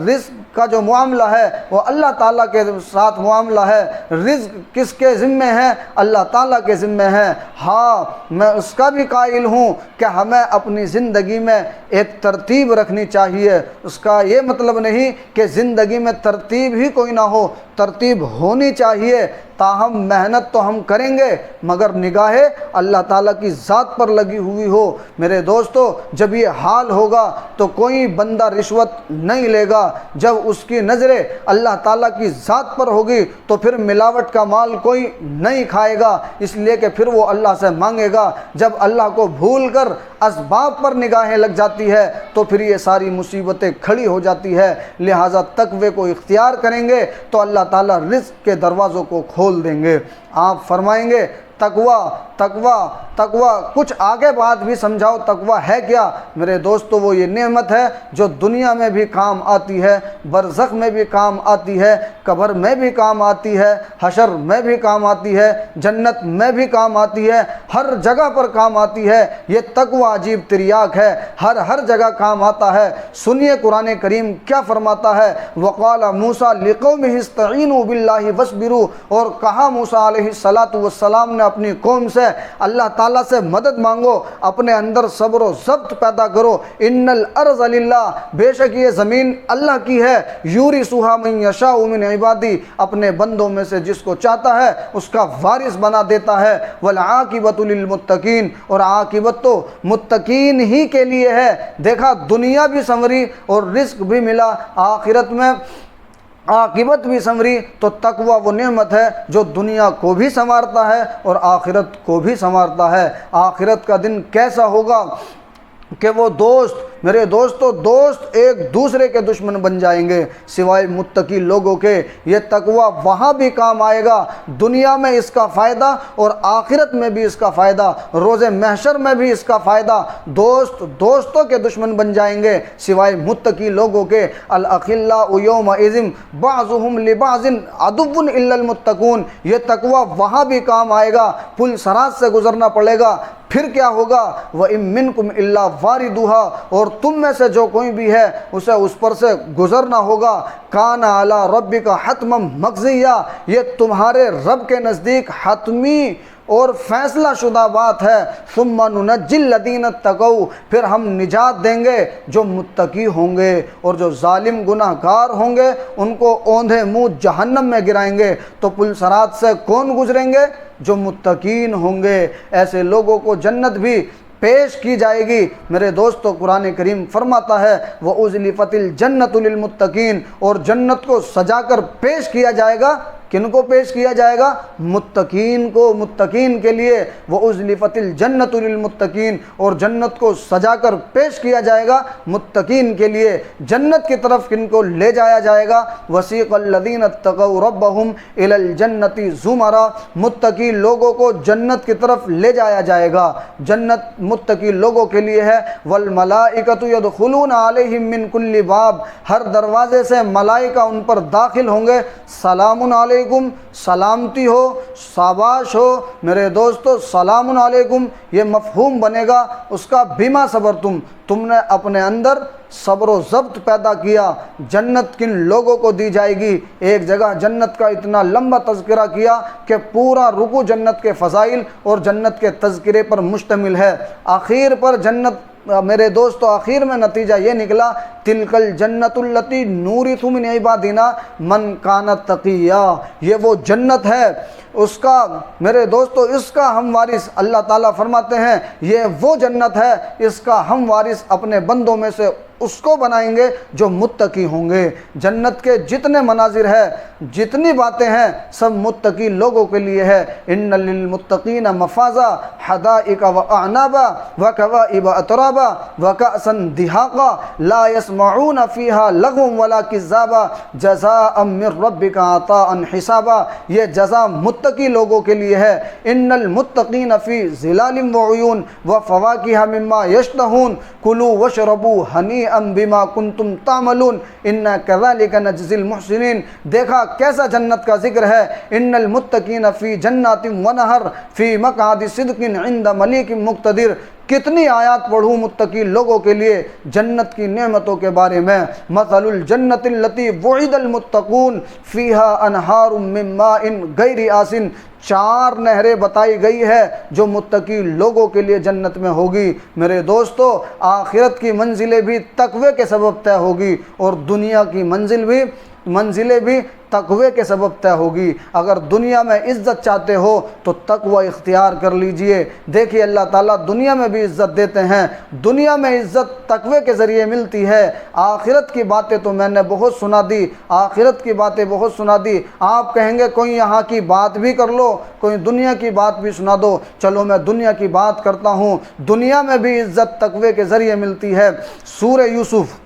رزق کا جو معاملہ ہے وہ اللہ تعالیٰ کے ساتھ معاملہ ہے۔ رزق کس کے ذمے ہے؟ اللہ تعالیٰ کے ذمے ہے۔ ہاں میں اس کا بھی قائل ہوں کہ ہمیں اپنی زندگی میں ایک ترتیب رکھنی چاہیے۔ اس کا یہ مطلب نہیں کہ زندگی میں ترتیب ہی کوئی نہ ہو، ترتیب ہونی چاہیے، تاہم محنت تو ہم کریں گے مگر نگاہیں اللہ تعالیٰ کی ذات پر لگی ہوئی ہو۔ میرے دوستو جب یہ حال ہوگا تو کوئی بندہ رشوت نہیں لے گا۔ جب اس کی نظریں اللہ تعالیٰ کی ذات پر ہوگی تو پھر ملاوٹ کا مال کوئی نہیں کھائے گا، اس لیے کہ پھر وہ اللہ سے مانگے گا۔ جب اللہ کو بھول کر اسباب پر نگاہیں لگ جاتی ہے تو پھر یہ ساری مصیبتیں کھڑی ہو جاتی ہے۔ لہٰذا تقوی کو اختیار کریں گے تو اللہ تعالیٰ رزق کے دروازوں کو کھول دیں گے۔ آپ فرمائیں گے تقوی تقوی تقوی، کچھ آگے بات بھی سمجھاؤ، تقوی ہے کیا؟ میرے دوستو وہ یہ نعمت ہے جو دنیا میں بھی کام آتی ہے، برزخ میں بھی کام آتی ہے، قبر میں بھی کام آتی ہے، حشر میں بھی کام آتی ہے، جنت میں بھی کام آتی ہے، ہر جگہ پر کام آتی ہے۔ یہ تقوی عجیب تریاک ہے، ہر جگہ کام آتا ہے۔ سنیے قرآن کریم کیا فرماتا ہے، وقال موسیٰ لقومہ استعینوا باللہ واصبروا، اور کہا موسیٰ علیہ السلام نے اپنی قوم سے اللہ تعالیٰ سے مدد مانگو، اپنے اندر صبر و ضبط پیدا کرو۔ ان الارض للہ، بے شک یہ زمین اللہ کی ہے، یورثھا من یشاء من عبادی، اپنے بندوں میں سے جس کو چاہتا ہے اس کا وارث بنا دیتا ہے۔ والعاقبۃ للمتقین، اور عاقبت تو متقین ہی کے لیے ہے۔ دیکھا دنیا بھی سنوری اور رزق بھی ملا، آخرت میں عاقبت بھی سنوری۔ تو تقوی وہ نعمت ہے جو دنیا کو بھی سنوارتا ہے اور آخرت کو بھی سنوارتا ہے۔ آخرت کا دن کیسا ہوگا کہ وہ دوست، میرے دوستو دوست ایک دوسرے کے دشمن بن جائیں گے سوائے متقی لوگوں کے۔ یہ تقوی وہاں بھی کام آئے گا، دنیا میں اس کا فائدہ اور آخرت میں بھی اس کا فائدہ، روز محشر میں بھی اس کا فائدہ۔ دوست دوستوں کے دشمن بن جائیں گے سوائے متقی لوگوں کے۔ الاخلاء یومئذ بعضهم لبعض عدو الا المتقون، یہ تقوی وہاں بھی کام آئے گا، پل صراط سے گزرنا پڑے گا۔ پھر کیا ہوگا، وَإِن مِّنكُمْ إِلَّا وَارِدُهَا، اور تم میں سے جو کوئی بھی ہے اسے اس پر سے گزرنا ہوگا۔ کَانَ عَلَىٰ رَبِّكَ حَتْمًا مَقْضِيًّا، یہ تمہارے رب کے نزدیک حتمی اور فیصلہ شدہ بات ہے۔ ثُمَّ نُنَجِّي الَّذِينَ اتَّقَوْا، پھر ہم نجات دیں گے جو متقی ہوں گے، اور جو ظالم گناہ گار ہوں گے ان کو اوندھے منہ جہنم میں گرائیں گے۔ تو پل صراط سے کون گزریں گے؟ جو متقین ہوں گے۔ ایسے لوگوں کو جنت بھی پیش کی جائے گی۔ میرے دوستو قرآن کریم فرماتا ہے وَأُزْلِفَتِ الْجَنَّةُ لِلْمُتَّقِينَ، اور جنت کو سجا کر پیش کیا جائے گا۔ کن کو پیش کیا جائے گا؟ متقین کو، متقین کے لیے۔ وَأُزْلِفَتِ الْجَنَّةُ لِلْمُتَّقِينَ، اور جنت کو سجا کر پیش کیا جائے گا متقین کے لیے۔ جنت کی طرف کن کو لے جایا جائے گا؟ وَسِيقَ الَّذِينَ اتَّقَوْا رَبَّهُمْ إِلَى الْجَنَّةِ زُمَرًا، متقی لوگوں کو جنت کی طرف لے جایا جائے گا۔ جنت متقی لوگوں کے لیے ہے۔ وَالْمَلَائِكَةُ يَدْخُلُونَ عَلَيْهِمْ مِنْ كُلِّ بَابٍ، ہر دروازے سے ملائکہ ان پر داخل ہوں گے۔ سلام علیکم، سلامتی ہو، شاباش ہو۔ میرے دوستو سلام علیکم یہ مفہوم بنے گا اس کا بما صبرتم، تم نے اپنے اندر صبر و ضبط پیدا کیا۔ جنت کن لوگوں کو دی جائے گی؟ ایک جگہ جنت کا اتنا لمبا تذکرہ کیا کہ پورا رکوع جنت کے فضائل اور جنت کے تذکرے پر مشتمل ہے۔ آخر پر جنت، میرے دوستو آخر میں نتیجہ یہ نکلا تلک الجنت التی نورث من عبادنا من کان تقیا، یہ وہ جنت ہے، اس کا میرے دوستو اس کا ہم وارث، اللہ تعالیٰ فرماتے ہیں یہ وہ جنت ہے، اس کا ہم وارث اپنے بندوں میں سے اس کو بنائیں گے جو متقی ہوں گے۔ جنت کے جتنے مناظر ہیں، جتنی باتیں ہیں، سب متقی لوگوں کے لیے ہے۔ ان للمتقین مفازا حدائق واعنابا وکواعب اترابا وکأسا دہاقا لا يسمعون فیہا لغوا ولا کذابا جزاء من ربک عطاء حسابا۔ یہ جزا متقی لوگوں کے لیے ہے۔ ان المتقین فی ظلال وعیون وفواکہ مما یشتہون کلوا واشربوا ہنیئا بما کنتم تعملون انا کذالک نجزی المحسنین۔ دیکھا کیسا جنت کا ذکر ہے۔ ان المتقین فی جنات ونہر فی مقعد صدق عند ملیک مقتدر۔ کتنی آیات پڑھوں متقی لوگوں کے لیے جنت کی نعمتوں کے بارے میں۔ مثل الجنت التی وعد المتقون فیہا انہار من ماء غیر آسن۔ 4 نہریں بتائی گئی ہے جو متقی لوگوں کے لیے جنت میں ہوگی۔ میرے دوستو، آخرت کی منزلیں بھی تقوی کے سبب طے ہوگی اور دنیا کی منزلیں بھی تقوی کے سبب طے ہوگی۔ اگر دنیا میں عزت چاہتے ہو تو تقوی اختیار کر لیجئے۔ دیکھیے اللہ تعالیٰ دنیا میں بھی عزت دیتے ہیں، دنیا میں عزت تقوی کے ذریعے ملتی ہے۔ آخرت کی باتیں تو میں نے بہت سنا دی، آخرت کی باتیں بہت سنا دی۔ آپ کہیں گے کوئی یہاں کی بات بھی کر لو، کوئی دنیا کی بات بھی سنا دو۔ چلو میں دنیا کی بات کرتا ہوں۔ دنیا میں بھی عزت تقوی کے ذریعے ملتی ہے۔ سورہ یوسف،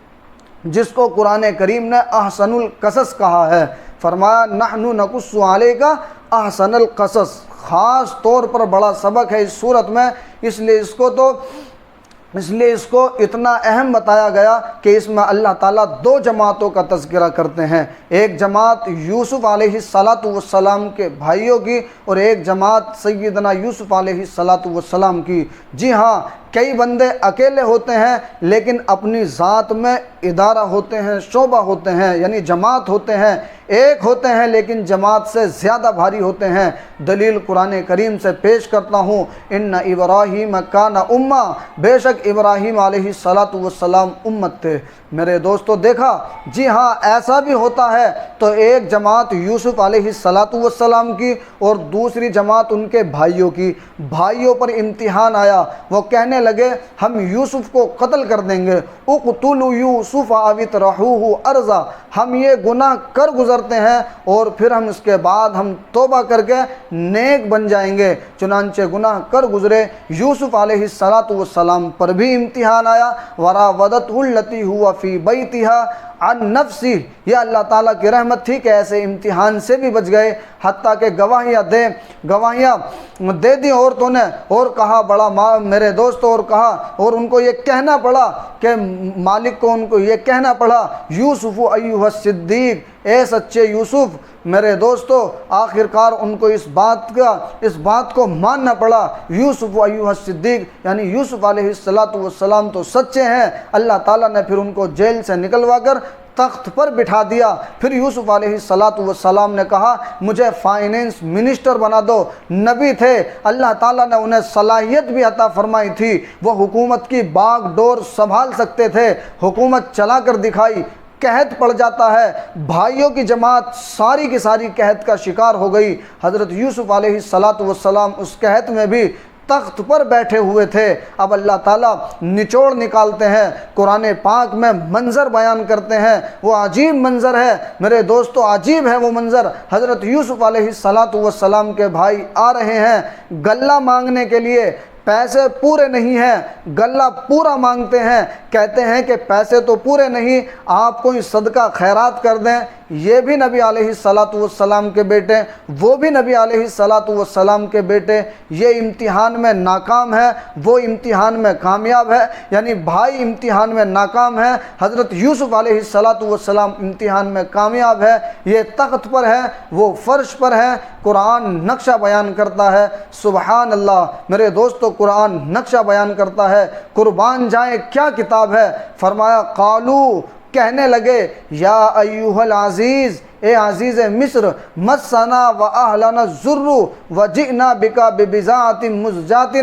جس کو قرآن کریم نے احسن القصص کہا ہے، فرمایا نحن نقص علیک احسن القصص۔ خاص طور پر بڑا سبق ہے اس صورت میں، اس لیے اس کو اتنا اہم بتایا گیا کہ اس میں اللہ تعالیٰ 2 جماعتوں کا تذکرہ کرتے ہیں۔ ایک جماعت یوسف علیہ السلام کے بھائیوں کی اور ایک جماعت سیدنا یوسف علیہ السلام کی۔ جی ہاں، کئی بندے اکیلے ہوتے ہیں لیکن اپنی ذات میں ادارہ ہوتے ہیں، شعبہ ہوتے ہیں، یعنی جماعت ہوتے ہیں۔ ایک ہوتے ہیں لیکن جماعت سے زیادہ بھاری ہوتے ہیں۔ دلیل قرآن کریم سے پیش کرتا ہوں۔ ان ابراہیم کان امہ، بے شک ابراہیم علیہ السلام امت تھے۔ میرے دوستو دیکھا، جی ہاں ایسا بھی ہوتا ہے۔ تو ایک جماعت یوسف علیہ السلام کی اور دوسری جماعت ان کے بھائیوں کی۔ بھائیوں پر امتحان آیا، وہ کہنے لگے ہم یوسف کو قتل کر دیں گے۔ اقتلوا یوسف او اطرحوہ ارضا، ہم یہ گناہ کر گزرتے ہیں اور پھر ہم اس کے بعد ہم توبہ کر کے نیک بن جائیں گے۔ چنانچہ گناہ کر گزرے۔ یوسف علیہ السلام پر بھی امتحان آیا۔ وراودته التي هو في بيتها عن نفسی، یہ اللہ تعالیٰ کی رحمت تھی کہ ایسے امتحان سے بھی بچ گئے، حتیٰ کہ گواہیاں دے دی عورتوں نے، اور کہا بڑا میرے دوستوں، اور کہا اور ان کو یہ کہنا پڑا کہ مالک کو ان کو یہ کہنا پڑا یوسف ایھا الصدیق، اے سچے یوسف۔ میرے دوستو آخرکار ان کو اس بات کو ماننا پڑا۔ یوسف ایھا الصدیق یعنی یوسف علیہ السلام تو سچے ہیں۔ اللہ تعالیٰ نے پھر ان کو جیل سے نکلوا کر تخت پر بٹھا دیا۔ پھر یوسف علیہ السلام نے کہا مجھے فائنینس منسٹر بنا دو۔ نبی تھے، اللہ تعالیٰ نے انہیں صلاحیت بھی عطا فرمائی تھی، وہ حکومت کی باغ ڈور سنبھال سکتے تھے، حکومت چلا کر دکھائی۔ قحط پڑ جاتا ہے، بھائیوں کی جماعت ساری کی ساری قحط کا شکار ہو گئی۔ حضرت یوسف علیہ السلام اس قحط میں بھی تخت پر بیٹھے ہوئے تھے۔ اب اللہ تعالیٰ نچوڑ نکالتے ہیں، قرآن پاک میں منظر بیان کرتے ہیں۔ وہ عجیب منظر ہے میرے دوستو، عجیب ہے وہ منظر۔ حضرت یوسف علیہ السلام کے بھائی آ رہے ہیں غلہ مانگنے کے لیے، پیسے پورے نہیں ہیں، غلہ پورا مانگتے ہیں۔ کہتے ہیں کہ پیسے تو پورے نہیں، آپ کوئی صدقہ خیرات کر دیں۔ یہ بھی نبی علیہ السلام کے بیٹے، وہ بھی نبی علیہ السلام کے بیٹے۔ یہ امتحان میں ناکام ہے، وہ امتحان میں کامیاب ہے، یعنی بھائی امتحان میں ناکام ہے، حضرت یوسف علیہ السلام امتحان میں کامیاب ہے۔ یہ تخت پر ہے، وہ فرش پر ہے۔ قرآن نقشہ بیان کرتا ہے، سبحان اللہ میرے دوستو، قرآن نقشہ بیان کرتا ہے۔ قربان جائیں کیا کتاب ہے۔ فرمایا قالو، کہنے لگے یا ایھا العزیز، اے عزیز مصر، مسنا و اہلنا الضر وجئنا بک ببضاعۃ مزجاۃ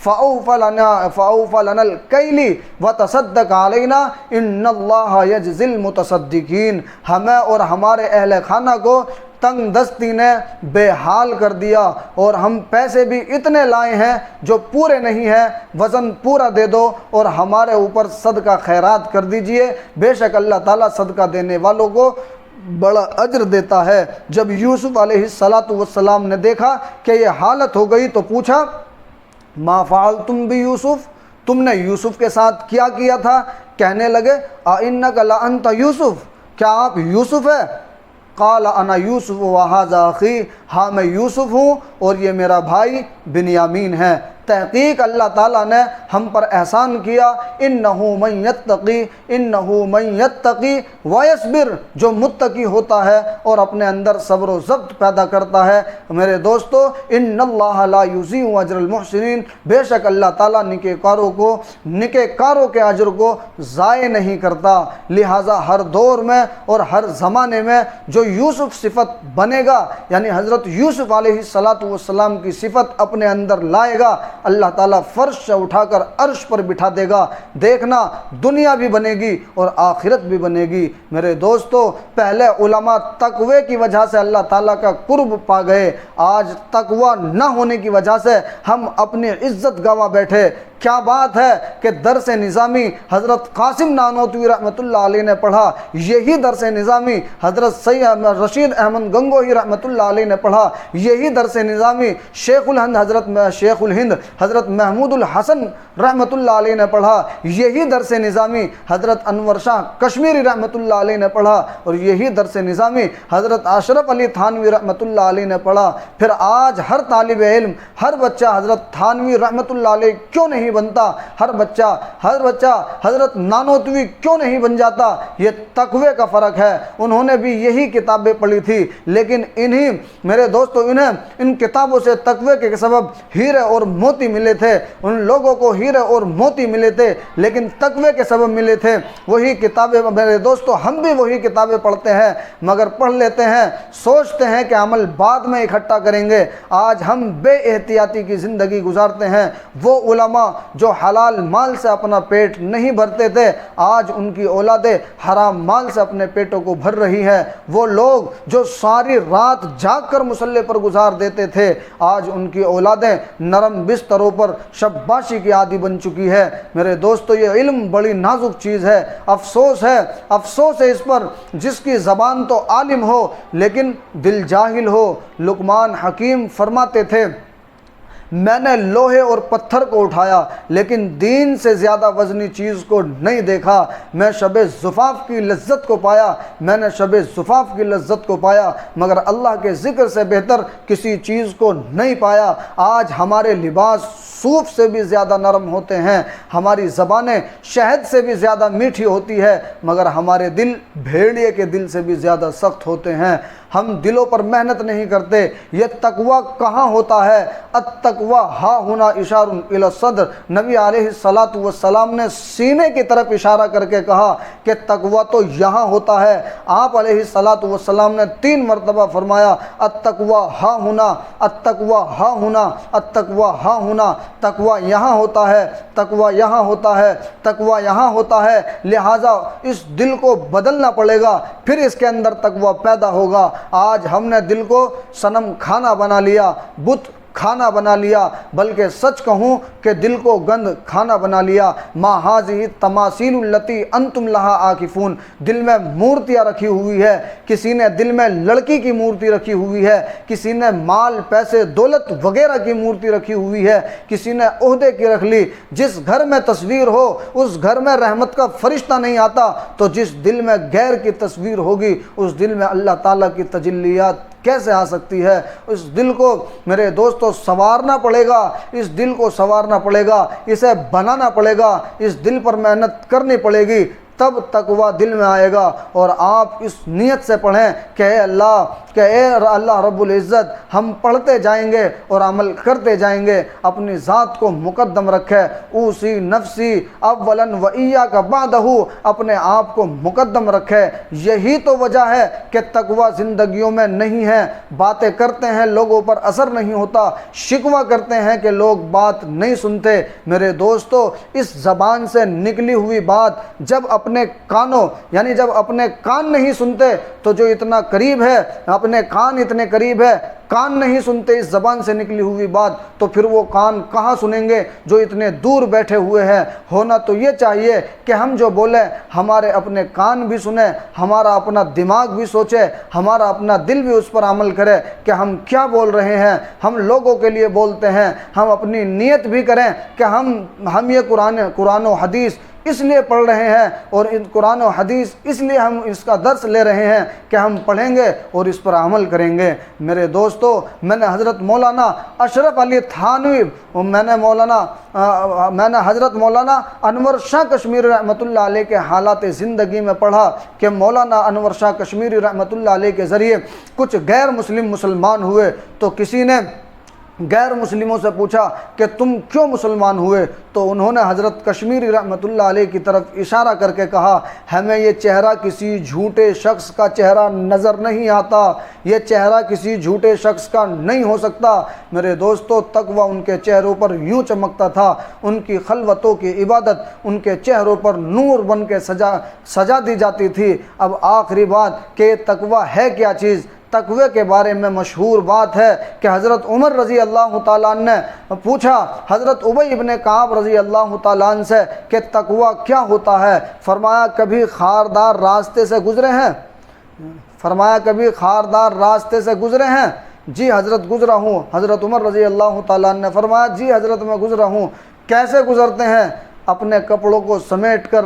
فاوف لنا الکیل وتصدق علینا ان اللہ یجزی المتصدقین۔ ہمیں اور ہمارے اہل خانہ کو تنگ دستی نے بے حال کر دیا، اور ہم پیسے بھی اتنے لائے ہیں جو پورے نہیں ہیں، وزن پورا دے دو اور ہمارے اوپر صدقہ خیرات کر دیجئے، بے شک اللہ تعالیٰ صدقہ دینے والوں کو بڑا اجر دیتا ہے۔ جب یوسف علیہ السلام نے دیکھا کہ یہ حالت ہو گئی تو پوچھا ما فعلتم بیوسف، تم نے یوسف کے ساتھ کیا کیا تھا؟ کہنے لگے اِنَّکَ لَأَنْتَ یوسف، کیا آپ یوسف ہے؟ قال انا یوسف وہذا اخی، ہاں میں یوسف ہوں اور یہ میرا بھائی بنیامین ہے۔ تحقیق اللہ تعالیٰ نے ہم پر احسان کیا، انہو من یتقی، انہو من یتقی ویصبر، جو متقی ہوتا ہے اور اپنے اندر صبر و ضبط پیدا کرتا ہے۔ میرے دوستو، ان اللہ لا یضیع اجر المحسنین، بے شک اللہ تعالیٰ نیکے کاروں کے اجر کو ضائع نہیں کرتا۔ لہٰذا ہر دور میں اور ہر زمانے میں جو یوسف صفت بنے گا، یعنی حضرت یوسف علیہ السلام کی صفت اپنے اندر لائے گا، اللہ تعالیٰ فرش سے اٹھا کر عرش پر بٹھا دے گا۔ دیکھنا دنیا بھی بنے گی اور آخرت بھی بنے گی۔ میرے دوستو، پہلے علماء تقوی کی وجہ سے اللہ تعالیٰ کا قرب پا گئے، آج تقوی نہ ہونے کی وجہ سے ہم اپنی عزت گوا بیٹھے۔ کیا بات ہے کہ درس نظامی حضرت قاسم نانوتوی رحمۃ اللہ علیہ نے پڑھا، یہی درس نظامی حضرت سید رشید احمد گنگوہی رحمۃ اللہ علیہ نے پڑھا، یہی درس نظامی شیخ الہند حضرت محمود الحسن رحمۃ اللہ علیہ نے پڑھا، یہی درس نظامی حضرت انور شاہ کشمیری رحمۃ اللہ علیہ نے پڑھا، اور یہی درس نظامی حضرت اشرف علی تھانوی رحمۃ اللہ علیہ نے پڑھا۔ پھر آج ہر طالب علم، ہر بچہ حضرت تھانوی رحمۃ اللہ علیہ کیوں نہیں بنتا؟ ہر بچہ حضرت نانوتوی کیوں نہیں بن جاتا؟ یہ تقوی کا فرق ہے۔ انہوں نے بھی یہی کتابیں پڑھی تھی، لیکن میرے دوستو ان کتابوں سے تقوی کے سبب ہیرے اور موتی ملے تھے، ان لوگوں کو ہیرے اور موتی ملے تھے، لیکن تقوی کے سبب ملے تھے۔ وہی کتابیں میرے دوستو، ہم بھی وہی کتابیں پڑھتے ہیں، مگر پڑھ لیتے ہیں، سوچتے ہیں کہ عمل بعد میں اکٹھا کریں گے۔ آج ہم بے احتیاطی کی زندگی گزارتے ہیں۔ وہ علماء جو حلال مال سے اپنا پیٹ نہیں بھرتے تھے، آج ان کی اولادیں حرام مال سے اپنے پیٹوں کو بھر رہی ہے۔ وہ لوگ جو ساری رات جاگ کر مصلی پر گزار دیتے تھے، آج ان کی اولادیں نرم بستروں پر شباشی کی عادی بن چکی ہے۔ میرے دوستو، یہ علم بڑی نازک چیز ہے۔ افسوس ہے اس پر جس کی زبان تو عالم ہو لیکن دل جاہل ہو۔ لقمان حکیم فرماتے تھے، میں نے لوہے اور پتھر کو اٹھایا لیکن دین سے زیادہ وزنی چیز کو نہیں دیکھا۔ میں شب زفاف کی لذت کو پایا مگر اللہ کے ذکر سے بہتر کسی چیز کو نہیں پایا۔ آج ہمارے لباس صوف سے بھی زیادہ نرم ہوتے ہیں، ہماری زبانیں شہد سے بھی زیادہ میٹھی ہوتی ہے، مگر ہمارے دل بھیڑیے کے دل سے بھی زیادہ سخت ہوتے ہیں۔ ہم دلوں پر محنت نہیں کرتے۔ یہ تقوی کہاں ہوتا ہے؟ التقوی ہا ہونا اشار الی الصدر، نبی علیہ السلام نے سینے کی طرف اشارہ کر کے کہا کہ تقوی تو یہاں ہوتا ہے۔ آپ علیہ السلام نے 3 مرتبہ فرمایا التقوی ہا ہونا، التقوی ہا ہونا، التقوی ہا ہونا۔ تقوی یہاں ہوتا ہے، تقوی یہاں ہوتا ہے، تقوی یہاں ہوتا ہے۔ لہٰذا اس دل کو بدلنا پڑے گا، پھر اس کے اندر تقوی پیدا ہوگا۔ آج ہم نے دل کو صنم کھانا بنا لیا، بت کھانا بنا لیا، بلکہ سچ کہوں کہ دل کو گند کھانا بنا لیا۔ ما ھذہ تماثیل التی انتم لہا عاکفون، دل میں مورتیاں رکھی ہوئی ہے۔ کسی نے دل میں لڑکی کی مورتی رکھی ہوئی ہے، کسی نے مال پیسے دولت وغیرہ کی مورتی رکھی ہوئی ہے، کسی نے عہدے کی رکھ لی۔ جس گھر میں تصویر ہو اس گھر میں رحمت کا فرشتہ نہیں آتا، تو جس دل میں غیر کی تصویر ہوگی اس دل میں اللہ تعالیٰ کی تجلیات کیسے آ سکتی ہے؟ اس دل کو میرے دوستو سنوارنا پڑے گا، اس دل کو سنوارنا پڑے گا، اسے بنانا پڑے گا، اس دل پر محنت کرنی پڑے گی، تب تقوی دل میں آئے گا۔ اور آپ اس نیت سے پڑھیں کہ اے اللہ رب العزت، ہم پڑھتے جائیں گے اور عمل کرتے جائیں گے، اپنی ذات کو مقدم رکھے۔ اوصی نفسی اولا و ایاک بعدہ، اپنے آپ کو مقدم رکھے۔ یہی تو وجہ ہے کہ تقوی زندگیوں میں نہیں ہے۔ باتیں کرتے ہیں، لوگوں پر اثر نہیں ہوتا، شکوہ کرتے ہیں کہ لوگ بات نہیں سنتے۔ میرے دوستو، اس زبان سے نکلی ہوئی بات جب اپنے کانوں یعنی جب اپنے کان نہیں سنتے تو جو اتنا قریب ہے، اپنے کان اتنے قریب ہے، کان نہیں سنتے اس زبان سے نکلی ہوئی بات، تو پھر وہ کان کہاں سنیں گے جو اتنے دور بیٹھے ہوئے ہیں۔ ہونا تو یہ چاہیے کہ ہم جو بولیں ہمارے اپنے کان بھی سنیں، ہمارا اپنا دماغ بھی سوچے، ہمارا اپنا دل بھی اس پر عمل کرے کہ ہم کیا بول رہے ہیں، ہم لوگوں کے لیے بولتے ہیں، ہم اپنی نیت بھی کریں کہ ہم یہ قرآن و حدیث اس لیے پڑھ رہے ہیں، اور ان قرآن و حدیث اس لیے ہم اس کا درس لے رہے ہیں کہ ہم پڑھیں گے اور اس پر عمل کریں گے۔ میرے دوستو، میں نے حضرت مولانا اشرف علی تھانوی، میں نے حضرت مولانا انور شاہ کشمیری رحمۃ اللہ علیہ کے حالات زندگی میں پڑھا کہ مولانا انور شاہ کشمیری رحمۃ اللہ علیہ کے ذریعے کچھ غیر مسلم مسلمان ہوئے، تو کسی نے غیر مسلموں سے پوچھا کہ تم کیوں مسلمان ہوئے؟ تو انہوں نے حضرت کشمیری رحمۃ اللہ علیہ کی طرف اشارہ کر کے کہا، ہمیں یہ چہرہ کسی جھوٹے شخص کا چہرہ نظر نہیں آتا، یہ چہرہ کسی جھوٹے شخص کا نہیں ہو سکتا۔ میرے دوستو، تقویٰ ان کے چہروں پر یوں چمکتا تھا، ان کی خلوتوں کی عبادت ان کے چہروں پر نور بن کے سجا دی جاتی تھی۔ اب آخری بات کہ تقویٰ ہے کیا چیز؟ تقوی کے بارے میں مشہور بات ہے کہ حضرت عمر رضی اللہ تعالیٰ عنہ نے پوچھا حضرت ابی ابن کعب رضی اللہ تعالیٰ عنہ سے کہ تقوی کیا ہوتا ہے؟ فرمایا کبھی خاردار راستے سے گزرے ہیں؟ فرمایا کبھی خاردار راستے سے گزرے ہیں؟ جی حضرت گزرا ہوں۔ حضرت عمر رضی اللہ تعالیٰ عنہ نے فرمایا جی حضرت میں گزرا ہوں۔ کیسے گزرتے ہیں؟ اپنے کپڑوں کو سمیٹ کر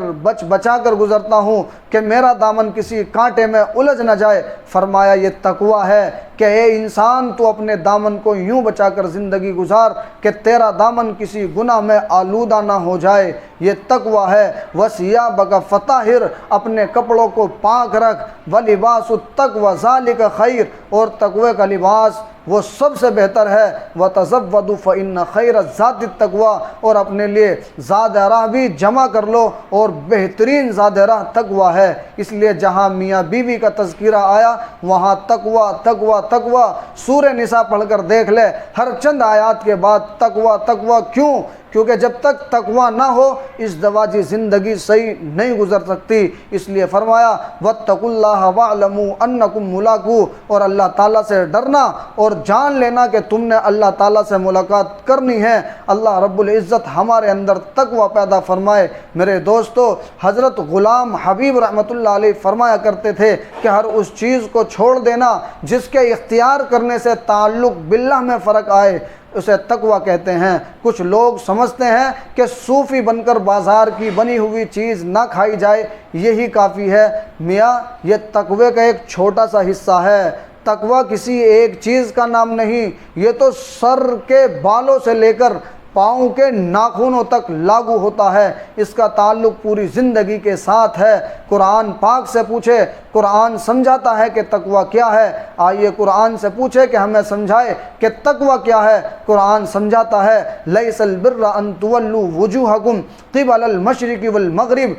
بچا کر گزرتا ہوں کہ میرا دامن کسی کانٹے میں الجھ نہ جائے۔ فرمایا یہ تقویٰ ہے کہ اے انسان تو اپنے دامن کو یوں بچا کر زندگی گزار کہ تیرا دامن کسی گناہ میں آلودہ نہ ہو جائے، یہ تقویٰ ہے۔ وَثِيَابَكَ فَطَهِّرْ، اپنے کپڑوں کو پاک رکھ۔ وَلِبَاسُ التَّقْوَىٰ ذَلِكَ خَيْرٌ، اور تقوی کا لباس وہ سب سے بہتر ہے۔ وَتَزَوَّدُوا فَإِنَّ خَيْرَ الزَّادِ التَّقْوَىٰ، اور اپنے لیے زاد راہ بھی جمع کر لو، اور بہترین زاد راہ تقویٰ ہے۔ اس لیے جہاں میاں بیوی کا تذکرہ آیا وہاں تقویٰ تقویٰ تقویٰ۔ سورہ نساء پڑھ کر دیکھ لے، ہر چند آیات کے بعد تقویٰ تقویٰ۔ کیوں؟ کیونکہ جب تک تقویٰ نہ ہو ازدواجی زندگی صحیح نہیں گزر سکتی۔ اس لیے فرمایا واتقوا اللہ واعلموا انکم ملاقوہ، اور اللہ تعالیٰ سے ڈرنا اور جان لینا کہ تم نے اللہ تعالیٰ سے ملاقات کرنی ہے۔ اللہ رب العزت ہمارے اندر تقویٰ پیدا فرمائے۔ میرے دوستو، حضرت غلام حبیب رحمۃ اللہ علیہ فرمایا کرتے تھے کہ ہر اس چیز کو چھوڑ دینا جس کے اختیار کرنے سے تعلق باللہ میں فرق آئے، اسے تقویٰ کہتے ہیں۔ کچھ لوگ سمجھتے ہیں کہ صوفی بن کر بازار کی بنی ہوئی چیز نہ کھائی جائے یہی کافی ہے۔ میاں، یہ تقوی کا ایک چھوٹا سا حصہ ہے۔ تقویٰ کسی ایک چیز کا نام نہیں، یہ تو سر کے بالوں سے لے کر پاؤں کے ناخنوں تک لاگو ہوتا ہے۔ اس کا تعلق پوری زندگی کے ساتھ ہے۔ قرآن پاک سے پوچھے، قرآن سمجھاتا ہے کہ تقویٰ کیا ہے۔ آئیے قرآن سے پوچھے کہ ہمیں سمجھائے کہ تقویٰ کیا ہے۔ قرآن سمجھاتا ہے لیس البر ان تولوا وجوہکم قبل المشرق والمغرب،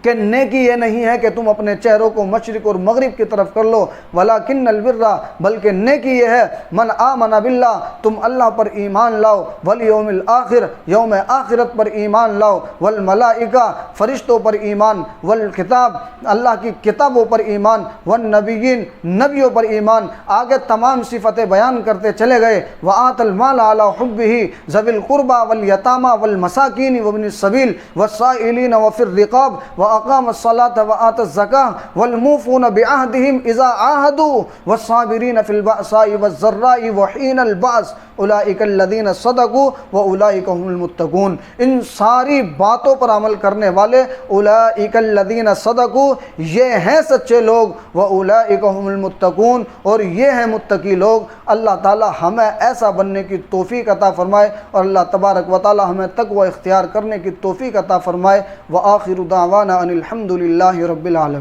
کہ نیکی یہ نہیں ہے کہ تم اپنے چہروں کو مشرق اور مغرب کی طرف کر لو، ولیکن البر، بلکہ نیکی یہ ہے من آمن باللہ، تم اللہ پر ایمان لاؤ، والیوم الآخر، یوم آخرت پر ایمان لاؤ، والملائکہ، فرشتوں پر ایمان، والکتاب، اللہ کی کتابوں پر ایمان، والنبیین، نبیوں پر ایمان۔ آگے تمام صفتیں بیان کرتے چلے گئے۔ وآت المال علی حبہ ذوی القربى والیتامى والمساکین وابن السبیل والسائلین وفی الرقاب وأقام الصلاة وآتى الزكاة والموفون بعهدهم إذا عاهدوا والصابرين في البأساء والضراء وحين البأس اولئک الذین صدقوا واولئک هم المتقون۔ ان ساری باتوں پر عمل کرنے والے اولئک الذین صدقوا، یہ ہیں سچے لوگ، واولئک هم المتقون، اور یہ ہیں متقی لوگ۔ اللہ تعالی ہمیں ایسا بننے کی توفیق عطا فرمائے، اور اللہ تبارک و تعالی ہمیں تقوی اختیار کرنے کی توفیق عطا فرمائے۔ وآخر دعوانا ان الحمد للہ رب العالمین۔